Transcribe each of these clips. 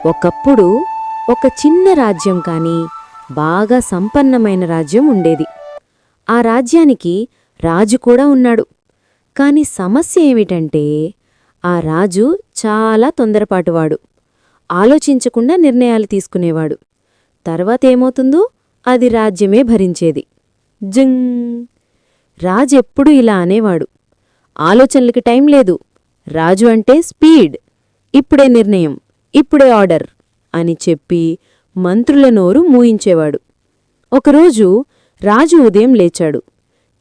ఒకప్పుడు ఒక చిన్న రాజ్యం కాని బాగా సంపన్నమైన రాజ్యం ఉండేది. ఆ రాజ్యానికి రాజు కూడా ఉన్నాడు. కాని సమస్య ఏమిటంటే ఆ రాజు చాలా తొందరపాటువాడు. ఆలోచించకుండా నిర్ణయాలు తీసుకునేవాడు. తర్వాతేమవుతుందో అది రాజ్యమే భరించేది. జింగ్! రాజెప్పుడూ ఇలా అనేవాడు, ఆలోచనలకి టైం లేదు. రాజు అంటే స్పీడ్. ఇప్పుడే నిర్ణయం, ఇప్పుడే ఆర్డర్ అని చెప్పి మంత్రుల నోరు మూయించేవాడు. ఒకరోజు రాజు ఉదయం లేచాడు.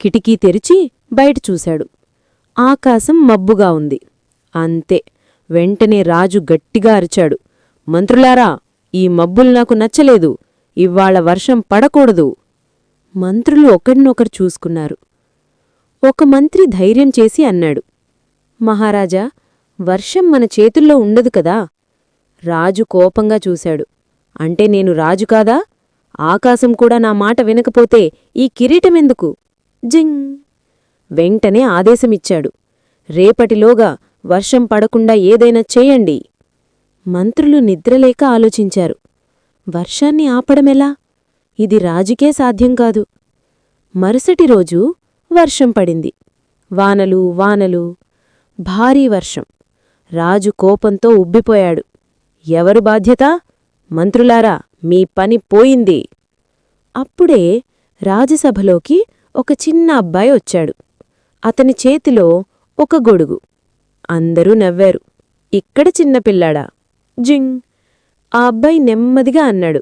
కిటికీ తెరిచి బయట చూశాడు. ఆకాశం మబ్బుగా ఉంది. అంతే, వెంటనే రాజు గట్టిగా అరిచాడు, మంత్రులారా, ఈ మబ్బులు నాకు నచ్చలేదు. ఇవ్వాళ వర్షం పడకూడదు. మంత్రులు ఒకరినొకరు చూసుకున్నారు. ఒక మంత్రి ధైర్యం చేసి అన్నాడు, మహారాజా, వర్షం మన చేతుల్లో ఉండదు కదా. రాజు కోపంగా చూశాడు. అంటే నేను రాజు కాదా? ఆకాశం కూడా నా మాట వినకపోతే ఈ కిరీటమెందుకు? జింగ్! వెంటనే ఆదేశమిచ్చాడు, రేపటిలోగా వర్షం పడకుండా ఏదైనా చేయండి. మంత్రులు నిద్రలేక ఆలోచించారు, వర్షాన్ని ఆపడమెలా? ఇది రాజుకే సాధ్యం కాదు. మరుసటి రోజు వర్షం పడింది. వానలు వానలు, భారీ వర్షం. రాజు కోపంతో ఉబ్బిపోయాడు. ఎవరు బాధ్యత? మంత్రులారా, మీ పని పోయింది. అప్పుడే రాజసభలోకి ఒక చిన్న అబ్బాయి వచ్చాడు. అతని చేతిలో ఒక గొడుగు. అందరూ నవ్వారు. ఇక్కడ చిన్నపిల్లాడా? జింగ్! ఆ అబ్బాయి నెమ్మదిగా అన్నాడు,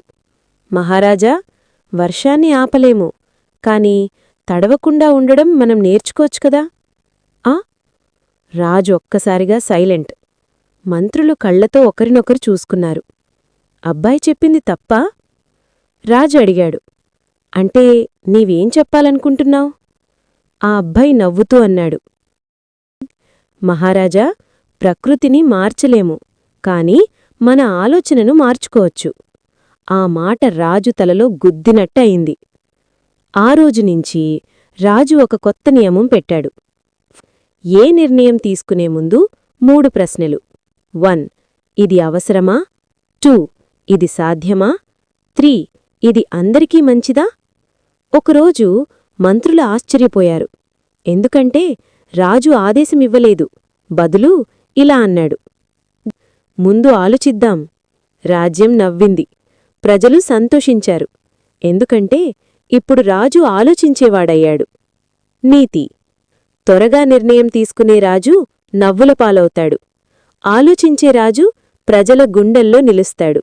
మహారాజా, వర్షాన్ని ఆపలేము, కాని తడవకుండా ఉండడం మనం నేర్చుకోవచ్చు కదా. ఆ? రాజు ఒక్కసారిగా సైలెంట్. మంత్రులు కళ్లతో ఒకరినొకరు చూసుకున్నారు. అబ్బాయి చెప్పింది తప్పా? రాజు అడిగాడు, అంటే నీవేం చెప్పాలనుకుంటున్నావు? ఆ అబ్బాయి నవ్వుతూ అన్నాడు, మహారాజా, ప్రకృతిని మార్చలేము, కాని మన ఆలోచనను మార్చుకోవచ్చు. ఆ మాట రాజు తలలో గుద్దినట్టు అయింది. ఆ రోజునుంచి రాజు ఒక కొత్త నియమం పెట్టాడు. ఏ నిర్ణయం తీసుకునే ముందు 3 ప్రశ్నలు. 1. ఇది అవసరమా? 2. ఇది సాధ్యమా? 3. ఇది అందరికీ మంచిదా? ఒకరోజు మంత్రులు ఆశ్చర్యపోయారు. ఎందుకంటే రాజు ఆదేశమివ్వలేదు. బదులు ఇలా అన్నాడు, ముందు ఆలోచిద్దాం. రాజ్యం నవ్వింది. ప్రజలు సంతోషించారు. ఎందుకంటే ఇప్పుడు రాజు ఆలోచించేవాడయ్యాడు. నీతి: త్వరగా నిర్ణయం తీసుకునే రాజు నవ్వుల పాలవుతాడు. ఆలోచించే రాజు ప్రజల గుండెల్లో నిలుస్తాడు.